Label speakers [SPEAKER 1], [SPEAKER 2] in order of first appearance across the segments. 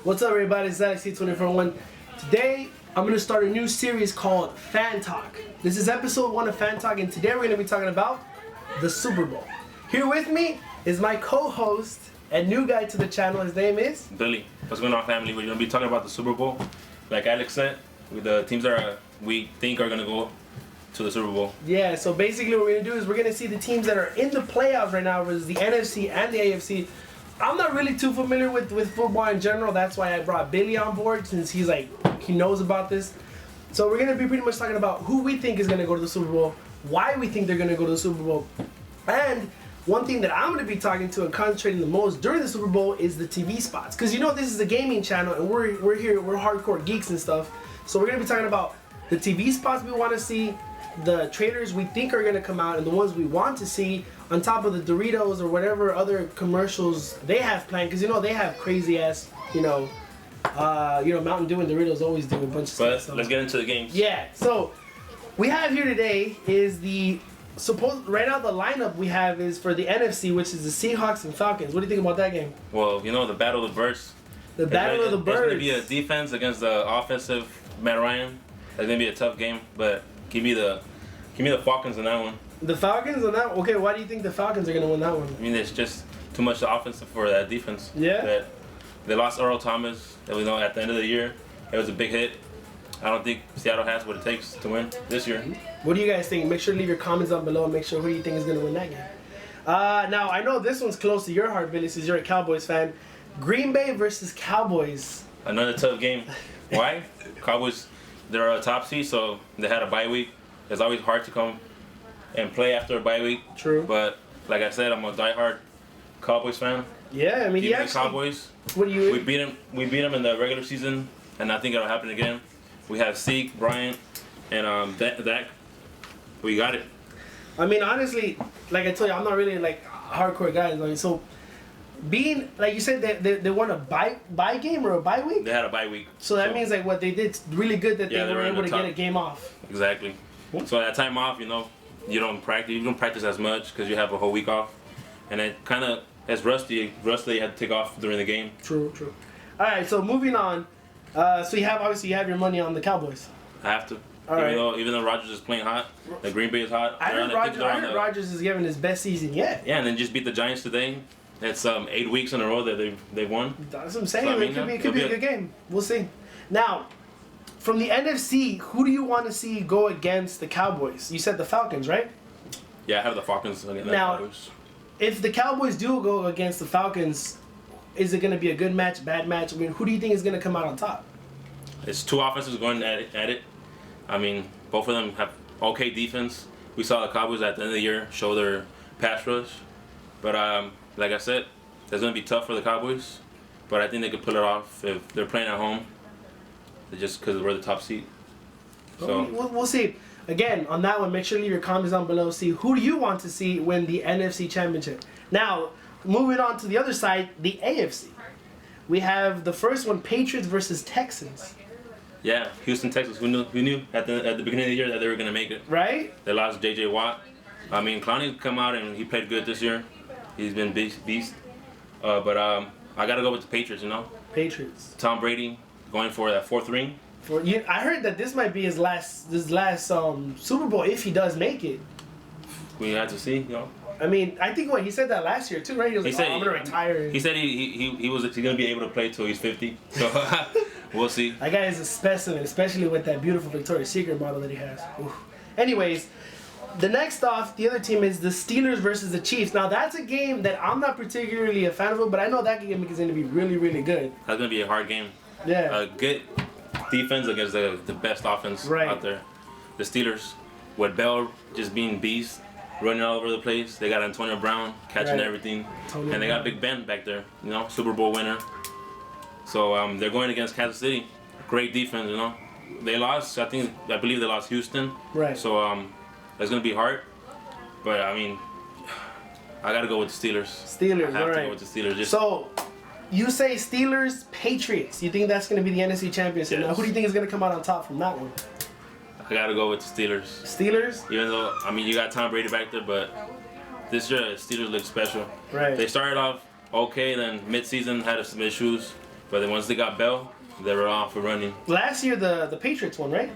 [SPEAKER 1] What's up, everybody? It's Alex T241. Today, I'm going to start a new series called Fan Talk. This is episode 1 of Fan Talk, and today we're going to be talking about the Super Bowl. Here with me is my co-host and new guy to the channel. His name is
[SPEAKER 2] Billy. What's going on, family? We're going to be talking about the Super Bowl. Like Alex said, with the teams that we think are going to go to the Super Bowl.
[SPEAKER 1] Yeah, so basically what we're going to do is we're going to see the teams that are in the playoffs right now versus the NFC and the AFC. I'm not really too familiar with football in general. That's why I brought Billy on board, since he knows about this. So we're going to be pretty much talking about who we think is going to go to the Super Bowl, why we think they're going to go to the Super Bowl. And one thing that I'm going to be talking to and concentrating the most during the Super Bowl is the TV spots. Because you know this is a gaming channel and we're hardcore geeks and stuff. So we're going to be talking about the TV spots we want to see, the trailers we think are going to come out, and the ones we want to see, on top of the Doritos or whatever other commercials they have planned. Because you know they have crazy ass, Mountain Dew and Doritos always do a bunch of stuff.
[SPEAKER 2] But let's get into the games.
[SPEAKER 1] Yeah, so we have here today is right now the lineup we have is for the NFC, which is the Seahawks and Falcons. What do you think about that game?
[SPEAKER 2] Well, the Battle of the Birds.
[SPEAKER 1] The Battle of the Birds.
[SPEAKER 2] It's going to be a defense against the offensive Matt Ryan. It's going to be a tough game, but give me the Falcons in that one.
[SPEAKER 1] The Falcons on that? Okay, why do you think the Falcons are going to win that one?
[SPEAKER 2] I mean, it's just too much offensive for that defense.
[SPEAKER 1] Yeah.
[SPEAKER 2] They lost Earl Thomas. That we know at the end of the year, it was a big hit. I don't think Seattle has what it takes to win this year.
[SPEAKER 1] What do you guys think? Make sure to leave your comments down below and make sure who you think is going to win that game. Now, I know this one's close to your heart, Billy, since you're a Cowboys fan. Green Bay versus Cowboys.
[SPEAKER 2] Another tough game. Why? Cowboys, they're a top seed, so they had a bye week. It's always hard to come and play after a bye week.
[SPEAKER 1] True.
[SPEAKER 2] But like I said, I'm a diehard Cowboys fan.
[SPEAKER 1] Yeah, I mean,
[SPEAKER 2] Even the Cowboys.
[SPEAKER 1] What do you?
[SPEAKER 2] We beat them in the regular season, and I think it'll happen again. We have Zeke, Bryant, and Dak. We got it.
[SPEAKER 1] I mean, honestly, like I told you, I'm not really like hardcore guy. So, being like you said, they won a bye game or a bye week.
[SPEAKER 2] They had a bye week.
[SPEAKER 1] So that means like what they did really good that
[SPEAKER 2] yeah,
[SPEAKER 1] they were able to get a game off.
[SPEAKER 2] Exactly. So that time off, you don't practice as much because you have a whole week off, and it kind of as rusty you had to take off during the game.
[SPEAKER 1] True. All right, so moving on. So you have your money on the Cowboys.
[SPEAKER 2] I have to.
[SPEAKER 1] Even
[SPEAKER 2] though Rodgers is playing hot, the Green Bay is hot.
[SPEAKER 1] I heard Rodgers is giving his best season yet.
[SPEAKER 2] Yeah, and then just beat the Giants today. It's 8 weeks in a row that they've won.
[SPEAKER 1] That's what I'm saying. So, it could be a good game. We'll see. Now, from the NFC, who do you want to see go against the Cowboys? You said the Falcons, right?
[SPEAKER 2] Yeah, I have the Falcons against the Cowboys.
[SPEAKER 1] If the Cowboys do go against the Falcons, is it going to be a good match, bad match? I mean, who do you think is going to come out on top?
[SPEAKER 2] It's two offenses going at it. I mean, both of them have okay defense. We saw the Cowboys at the end of the year show their pass rush. But like I said, it's going to be tough for the Cowboys. But I think they could pull it off if they're playing at home. Just because we're the top seed. So
[SPEAKER 1] we'll see. Again, on that one, make sure to leave your comments down below. See who do you want to see win the NFC Championship. Now, moving on to the other side, the AFC. We have the first one, Patriots versus Texans.
[SPEAKER 2] Yeah, Houston, Texas. Who knew at the beginning of the year that they were gonna make it?
[SPEAKER 1] Right.
[SPEAKER 2] They lost J.J. Watt. I mean, Clowney come out and he played good this year. He's been beast. But I gotta go with the Patriots.
[SPEAKER 1] Patriots.
[SPEAKER 2] Tom Brady going for that fourth ring.
[SPEAKER 1] I heard that this might be his last Super Bowl if he does make it.
[SPEAKER 2] We had to see,
[SPEAKER 1] I mean, I think he said that last year too, right? He said, I'm gonna retire.
[SPEAKER 2] He said he's gonna be able to play till he's 50. So we'll see.
[SPEAKER 1] That guy is a specimen, especially with that beautiful Victoria's Secret model that he has. Oof. Anyways, the next off, the other team is the Steelers versus the Chiefs. Now that's a game that I'm not particularly a fan of, but I know that game is gonna be really, really good.
[SPEAKER 2] That's gonna be a hard game.
[SPEAKER 1] Yeah.
[SPEAKER 2] A good defense against the best offense out there. The Steelers, with Bell just being beast, running all over the place. They got Antonio Brown catching everything, and they got Big Ben back there. Super Bowl winner. So they're going against Kansas City. Great defense. They lost. I believe they lost Houston.
[SPEAKER 1] Right.
[SPEAKER 2] So it's gonna be hard, but I mean, I gotta go with the Steelers.
[SPEAKER 1] Steelers.
[SPEAKER 2] I have to go with the Steelers.
[SPEAKER 1] So you say Steelers, Patriots. You think that's going to be the NFC Championship? Yes. Now, who do you think is going to come out on top from that one?
[SPEAKER 2] I got to go with the Steelers.
[SPEAKER 1] Steelers?
[SPEAKER 2] Even though, you got Tom Brady back there, but this year, Steelers look special.
[SPEAKER 1] Right.
[SPEAKER 2] They started off okay, then mid-season had some issues. But then once they got Bell, they were off and running.
[SPEAKER 1] Last year, the Patriots won, right?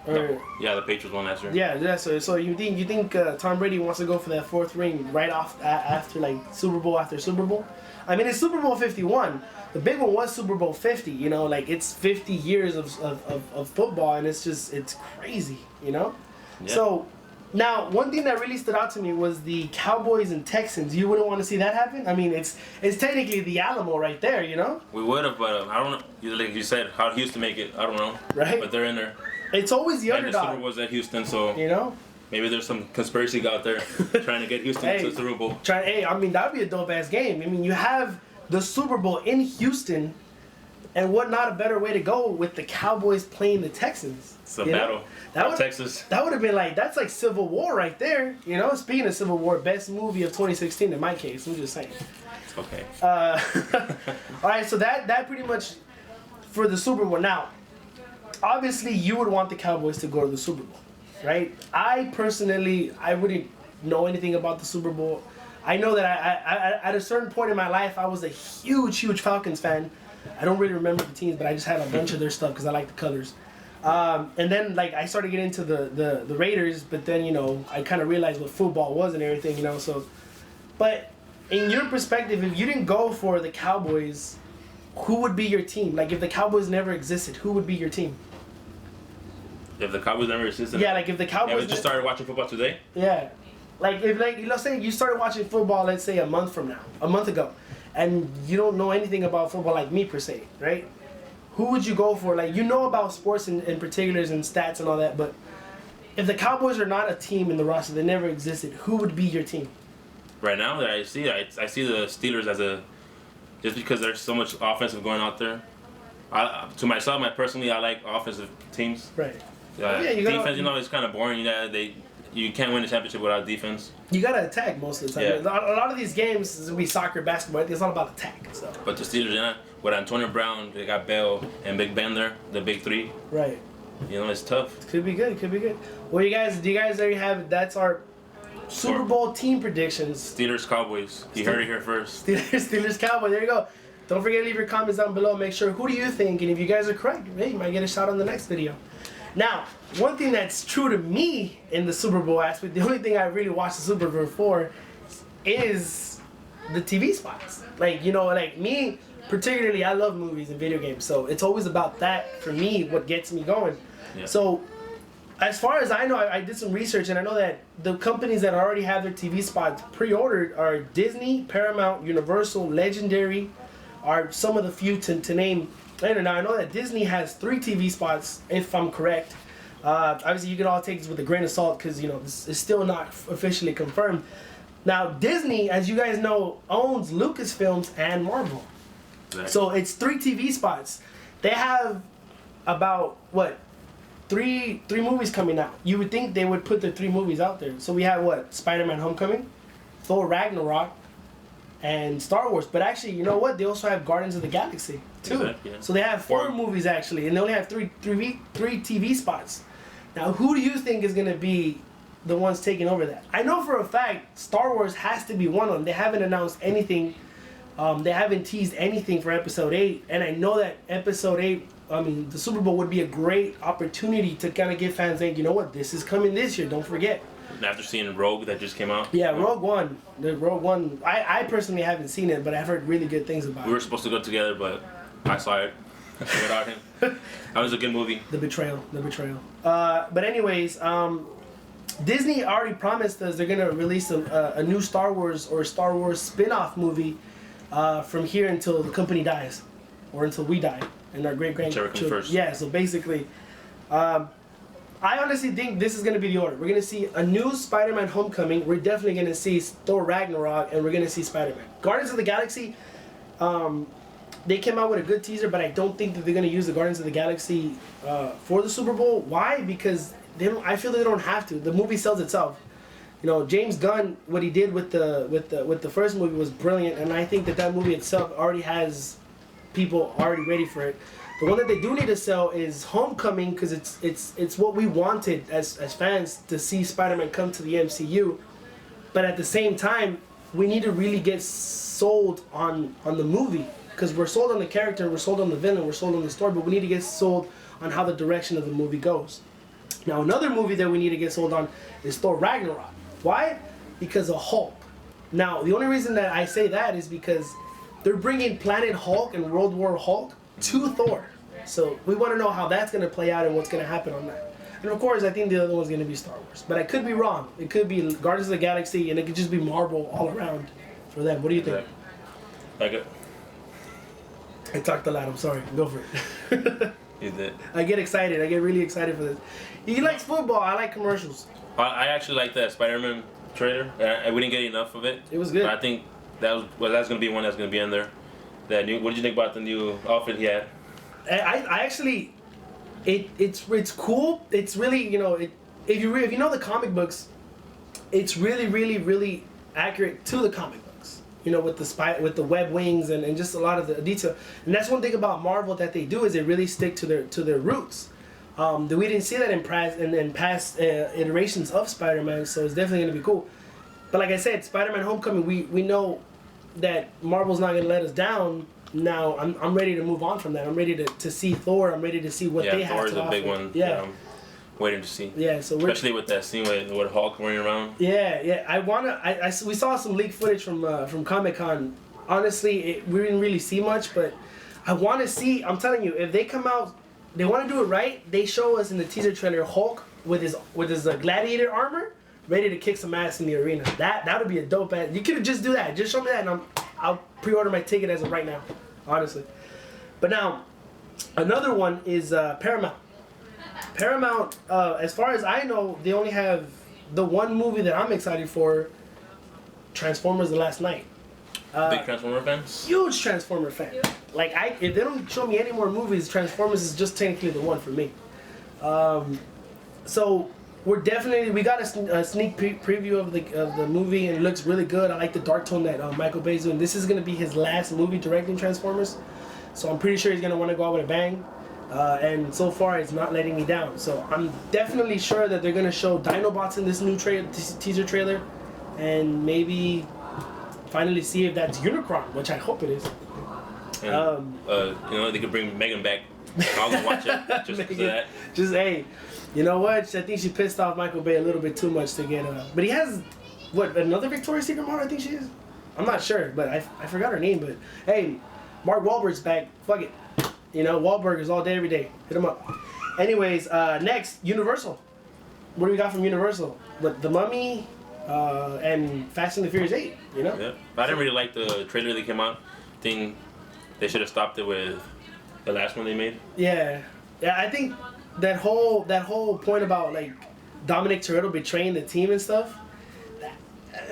[SPEAKER 2] No. Yeah, the Patriots won last year.
[SPEAKER 1] Yeah. So you think Tom Brady wants to go for that fourth ring right off after like Super Bowl after Super Bowl? I mean, it's Super Bowl 51. The big one was Super Bowl 50. You know, like it's 50 years of football, and it's crazy. You know. Yeah. So now one thing that really stood out to me was the Cowboys and Texans. You wouldn't want to see that happen. I mean, it's technically the Alamo right there. You know.
[SPEAKER 2] We would have, but I don't know. Like you said, how did Houston make it? I don't know.
[SPEAKER 1] Right.
[SPEAKER 2] But they're in there.
[SPEAKER 1] It's always the
[SPEAKER 2] underdog. And the Super
[SPEAKER 1] Bowl
[SPEAKER 2] was at Houston, so
[SPEAKER 1] you know.
[SPEAKER 2] Maybe there's some conspiracy out there trying to get Houston to the Super Bowl.
[SPEAKER 1] I mean, that'd be a dope ass game. I mean, you have the Super Bowl in Houston, and what not a better way to go with the Cowboys playing the Texans?
[SPEAKER 2] It's a battle. Texas.
[SPEAKER 1] That would have been that's like Civil War right there. You know, speaking of Civil War, best movie of 2016 in my case. I'm just saying.
[SPEAKER 2] Okay.
[SPEAKER 1] All right, so that pretty much for the Super Bowl. Now, obviously, you would want the Cowboys to go to the Super Bowl. Right? I personally, I wouldn't know anything about the Super Bowl. I know that I at a certain point in my life, I was a huge Falcons fan. I don't really remember the teams, but I just had a bunch of their stuff because I like the colors. And then like I started getting into the Raiders, but then I kind of realized what football was and everything. So, but in your perspective, if you didn't go for the Cowboys, who would be your team? Like if the Cowboys never existed, who would be your team?
[SPEAKER 2] If the Cowboys never existed?
[SPEAKER 1] Yeah, like if the Cowboys...
[SPEAKER 2] Yeah, we just started watching football today?
[SPEAKER 1] Yeah. Like, if let's say you started watching football, let's say a month ago, and you don't know anything about football like me, per se, right? Who would you go for? Like, you know about sports in particulars and stats and all that, but if the Cowboys are not a team in the roster, they never existed, who would be your team?
[SPEAKER 2] Right now, I see the Steelers as a... Just because there's so much offensive going out there. To myself, personally, I like offensive teams.
[SPEAKER 1] Right.
[SPEAKER 2] Defense, it's kind of boring. You can't win a championship without defense.
[SPEAKER 1] You gotta attack most of the time.
[SPEAKER 2] Yeah.
[SPEAKER 1] A lot of these games, it'll be soccer, basketball. It's all about attack. So.
[SPEAKER 2] But the Steelers, with Antonio Brown, they got Bell and Big Ben there, the big three.
[SPEAKER 1] Right.
[SPEAKER 2] It's tough.
[SPEAKER 1] Could be good. Well, do you guys already have? That's our Super Bowl team predictions.
[SPEAKER 2] Steelers, Cowboys. You heard it here first.
[SPEAKER 1] Steelers, Cowboys. There you go. Don't forget to leave your comments down below. Make sure who do you think, and if you guys are correct, hey, you might get a shot on the next video. Now, one thing that's true to me in the Super Bowl aspect, the only thing I really watch the Super Bowl for is the TV spots. Like me, particularly, I love movies and video games, so it's always about that for me, what gets me going. Yeah. So, as far as I know, I did some research, and I know that the companies that already have their TV spots pre-ordered are Disney, Paramount, Universal, Legendary, are some of the few to name. Now, I know that Disney has 3 TV spots, if I'm correct. Obviously, you can all take this with a grain of salt because, this is still not officially confirmed. Now, Disney, as you guys know, owns Lucasfilms and Marvel. Right. So, it's 3 TV spots. They have about, 3 movies coming out. You would think they would put the 3 movies out there. So, we have, Spider-Man Homecoming, Thor Ragnarok, and Star Wars. But actually, you know what? They also have Guardians of the Galaxy too. Exactly, yeah. So they have 4 movies actually, and they only have three TV spots. Now, who do you think is gonna be the ones taking over that? I know for a fact Star Wars has to be one of them. They haven't announced anything. They haven't teased anything for Episode 8, and I know that Episode 8. The Super Bowl would be a great opportunity to kind of give fans think, you know what, this is coming this year. Don't forget.
[SPEAKER 2] After seeing Rogue that just came out.
[SPEAKER 1] Yeah, Rogue One. The Rogue One. I personally haven't seen it, but I've heard really good things about it.
[SPEAKER 2] We were supposed to go together, but I saw it without him. That was a good movie.
[SPEAKER 1] The betrayal. But anyways, Disney already promised us they're gonna release a new Star Wars or Star Wars spin-off movie from here until the company dies, or until we die, and our great-grandchildren.
[SPEAKER 2] Whichever comes first.
[SPEAKER 1] Yeah. So basically. I honestly think this is going to be the order. We're going to see a new Spider-Man Homecoming. We're definitely going to see Thor Ragnarok, and we're going to see Spider-Man. Guardians of the Galaxy, they came out with a good teaser, but I don't think that they're going to use the Guardians of the Galaxy for the Super Bowl. Why? Because I feel they don't have to. The movie sells itself. James Gunn, what he did with the first movie was brilliant, and I think that movie itself already has people already ready for it. The one that they do need to sell is Homecoming, because it's what we wanted as fans to see Spider-Man come to the MCU. But at the same time, we need to really get sold on the movie. because we're sold on the character, we're sold on the villain, we're sold on the story, but we need to get sold on how the direction of the movie goes. Now, another movie that we need to get sold on is Thor Ragnarok. Why? Because of Hulk. Now, the only reason that I say that is because they're bringing Planet Hulk and World War Hulk to Thor. So we want to know how that's going to play out and what's going to happen on that. And of course, I think the other one's going to be Star Wars. But I could be wrong. It could be Guardians of the Galaxy, and it could just be Marvel all around for them. What do you think?
[SPEAKER 2] Like it.
[SPEAKER 1] I talked a lot. I'm sorry. Go for it.
[SPEAKER 2] You did.
[SPEAKER 1] I get excited. I get really excited for this. He likes football. I like commercials.
[SPEAKER 2] I actually like that Spider-Man trailer. We didn't get enough of it.
[SPEAKER 1] It was good.
[SPEAKER 2] But I think that's going to be one that's going to be in there. That new. What did you think about the new outfit he had?
[SPEAKER 1] I actually, it's cool. It's really, you know, if you know the comic books, it's really accurate to the comic books. You know, with the web wings and just a lot of the detail. And that's one thing about Marvel that they do is they really stick to their roots. We didn't see that in past iterations of Spider-Man, so it's definitely gonna be cool. But like I said, Spider-Man: Homecoming, we know that Marvel's not gonna let us down. Now I'm ready to move on from that. I'm ready to see Thor. I'm ready to see what they have to offer.
[SPEAKER 2] Thor's a big one. Yeah. Waiting to see.
[SPEAKER 1] Yeah, so
[SPEAKER 2] especially with that scene with Hulk running around.
[SPEAKER 1] Yeah. We saw some leaked footage from Comic-Con. Honestly, we didn't really see much, but I want to see. I'm telling you, if they come out, they want to do it right. They show us in the teaser trailer Hulk with his gladiator armor, ready to kick some ass in the arena. That would be a dope ass. You could just do that. Just show me that, and I'll pre-order my ticket as of right now, honestly. But now, another one is Paramount. Paramount, as far as I know, they only have the one movie that I'm excited for, Transformers: The Last Night.
[SPEAKER 2] Big Transformer fan?
[SPEAKER 1] Huge Transformer fan. Like, if they don't show me any more movies, Transformers is just technically the one for me. So we got a sneak preview of the movie, and it looks really good. I like the dark tone that Michael Bay's doing. This is gonna be his last movie directing Transformers, so I'm pretty sure he's gonna want to go out with a bang. And so far, it's not letting me down. So I'm definitely sure that they're gonna show Dinobots in this new teaser trailer, and maybe finally see if that's Unicron, which I hope it is.
[SPEAKER 2] And, you know, they could bring Megan back. I'll go watch it just because of that.
[SPEAKER 1] Just, hey, you know what? I think she pissed off Michael Bay a little bit too much to get but he has, another Victoria's Secret model? I think she is. I'm not sure, but I forgot her name. But hey, Mark Wahlberg's back. Fuck it. You know, Wahlburgers all day, every day. Hit him up. Anyways, next, Universal. What do we got from Universal? The Mummy and Fast and the Furious 8, you know?
[SPEAKER 2] Yeah. I didn't really like the trailer that came out. I think they should have stopped it with the last one they made.
[SPEAKER 1] Yeah. Yeah, I think that whole point about, like, Dominic Toretto betraying the team and stuff.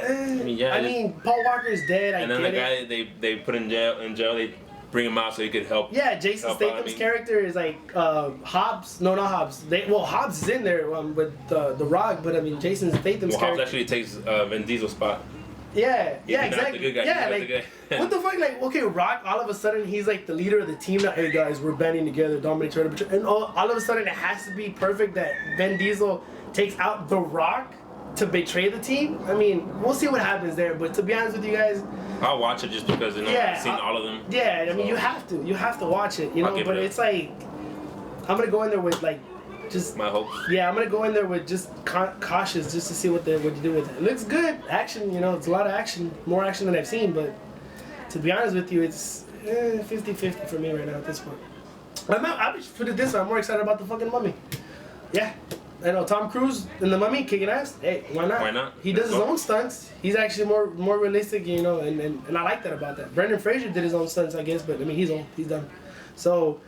[SPEAKER 1] I mean, Paul Walker's dead.
[SPEAKER 2] And then the guy they put in jail, they bring him out so he could help.
[SPEAKER 1] Yeah, Jason Statham's character is like Hobbs. No, not Hobbs. Hobbs is in there with the Rock, but I mean Jason Statham's character.
[SPEAKER 2] Hobbs actually takes Vin Diesel's spot.
[SPEAKER 1] Yeah, exactly.
[SPEAKER 2] The good guy.
[SPEAKER 1] Yeah, like what the fuck? Like, okay, Rock. All of a sudden, he's like the leader of the team now. Hey guys, we're banding together, Dominic Toretto, and all of a sudden, it has to be perfect that Vin Diesel takes out the Rock to betray the team. I mean, we'll see what happens there. But to be honest with you guys,
[SPEAKER 2] I'll watch it just because I've seen all of them.
[SPEAKER 1] Yeah, I mean, you have to watch it. You know, but it's like I'm gonna go in there with like just
[SPEAKER 2] my hopes.
[SPEAKER 1] Yeah, I'm gonna go in there with just cautious, just to see what you do with it. It looks good, action. You know, it's a lot of action, more action than I've seen. But to be honest with you, it's 50-50 for me right now at this point. I'll just put it this way: I'm more excited about the fucking Mummy. Yeah. I know Tom Cruise in The Mummy kicking ass. Hey, why not?
[SPEAKER 2] Why not?
[SPEAKER 1] He does his own stunts. He's actually more realistic, you know, and I like that about that. Brendan Fraser did his own stunts, I guess, but I mean he's old. He's done. So,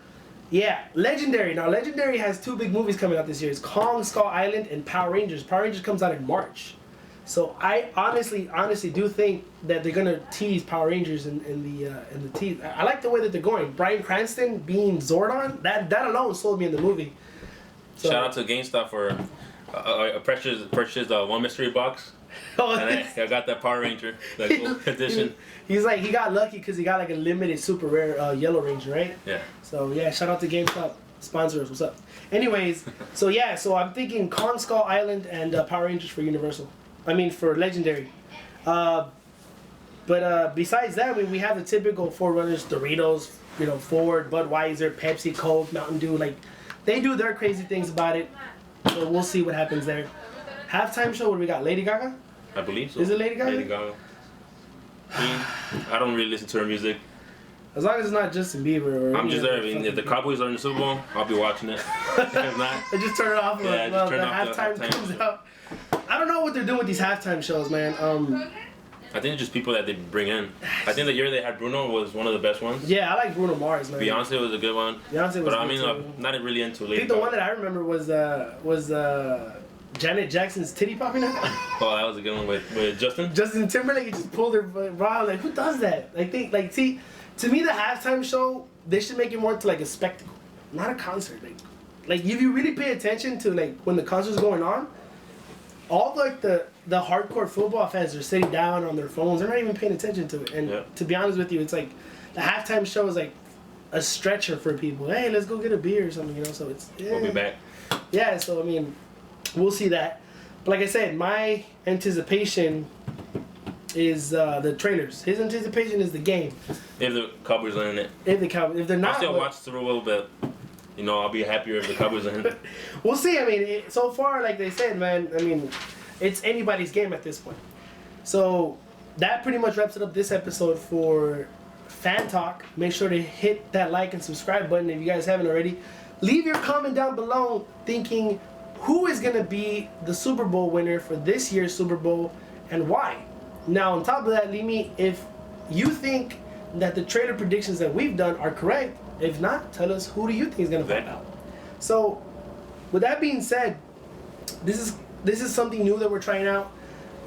[SPEAKER 1] yeah, Legendary. Now Legendary has two big movies coming out this year. It's Kong Skull Island and Power Rangers. Power Rangers comes out in March. So I honestly do think that they're gonna tease Power Rangers in the tease. I like the way that they're going. Bryan Cranston being Zordon, that alone sold me in the movie. So,
[SPEAKER 2] shout out to GameStop for purchased one mystery box. And I got that Power Ranger, that gold edition.
[SPEAKER 1] He's like, he got lucky because he got like a limited super rare Yellow Ranger, right?
[SPEAKER 2] Yeah.
[SPEAKER 1] So yeah, shout out to GameStop sponsors. What's up? Anyways, so I'm thinking Kong Skull Island and Power Rangers for Universal. I mean for Legendary. But besides that, I mean, we have the typical forerunners, Doritos, you know, Ford, Budweiser, Pepsi, Coke, Mountain Dew. Like, they do their crazy things about it. So we'll see what happens there. Halftime show, what do we got? Lady Gaga?
[SPEAKER 2] I believe so.
[SPEAKER 1] Is it Lady Gaga?
[SPEAKER 2] Lady Gaga. I don't really listen to her music.
[SPEAKER 1] As long as it's not Justin Bieber. Or
[SPEAKER 2] I'm just there. I mean, if the Cowboys are in the Super Bowl, I'll be watching it. If not,
[SPEAKER 1] I just turn it off.
[SPEAKER 2] Yeah, just turn off the
[SPEAKER 1] halftime comes out. I don't know what they're doing with these halftime shows, man.
[SPEAKER 2] I think it's just people that they bring in. I think the year they had Bruno was one of the best ones.
[SPEAKER 1] Yeah, I like Bruno Mars, man.
[SPEAKER 2] Beyonce was a good one.
[SPEAKER 1] Beyonce was
[SPEAKER 2] but I mean,
[SPEAKER 1] too.
[SPEAKER 2] I'm not really into Lady
[SPEAKER 1] I think the one that I remember was Janet Jackson's titty popping out.
[SPEAKER 2] Oh, that was a good one with Justin.
[SPEAKER 1] Justin Timberlake just pulled her bra. Like, who does that? See, to me, the halftime show, they should make it more to like a spectacle, not a concert. Like if you really pay attention to like when the concert's going on, all like the hardcore football fans are sitting down on their phones. They're not even paying attention to it. And to be honest with you, it's like the halftime show is like a stretcher for people. Hey, let's go get a beer or something, you know. So it's
[SPEAKER 2] We'll be back.
[SPEAKER 1] Yeah, so I mean, we'll see that. But like I said, my anticipation is the trailers. His anticipation is the game.
[SPEAKER 2] If the Cowboys are in it.
[SPEAKER 1] If they're not,
[SPEAKER 2] I'll still watch the Super Bowl, but you know, I'll be happier if the Cowboys are in it.
[SPEAKER 1] We'll see. I mean, so far, like they said, man, I mean, it's anybody's game at this point. So that pretty much wraps it up this episode for Fan Talk. Make sure to hit that like and subscribe button if you guys haven't already. Leave your comment down below thinking who is going to be the Super Bowl winner for this year's Super Bowl and why. Now, on top of that, leave me if you think that the trailer predictions that we've done are correct. If not, tell us who do you think is going to find out. So, with that being said, this is something new that we're trying out.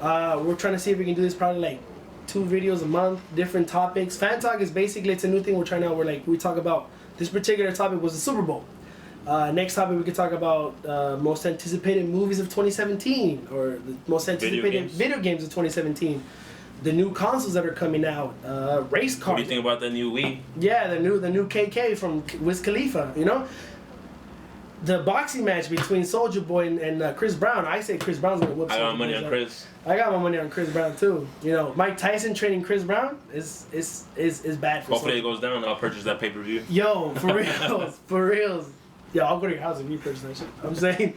[SPEAKER 1] We're trying to see if we can do this probably like 2 videos a month, different topics. Fan Talk is basically, it's a new thing we're trying out where like we talk about this particular topic was the Super Bowl. Next topic we could talk about most anticipated movies of 2017 or the most anticipated video games of 2017. The new consoles that are coming out, race cars.
[SPEAKER 2] What do you think about the new Wii?
[SPEAKER 1] Yeah, the new KK from Wiz Khalifa. You know, the boxing match between Soulja Boy and Chris Brown. I say Chris Brown's gonna whoop.
[SPEAKER 2] I got money on Chris.
[SPEAKER 1] I got my money on Chris Brown too. You know, Mike Tyson training Chris Brown is bad for.
[SPEAKER 2] Hopefully it goes down. I'll purchase that pay-per-view.
[SPEAKER 1] Yo, for reals, for reals. Yo, I'll go to your house if you purchase that shit. I'm saying,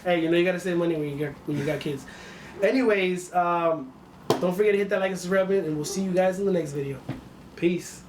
[SPEAKER 1] hey, you know you gotta save money when you got kids. Anyways, don't forget to hit that like and subscribe button, and we'll see you guys in the next video. Peace.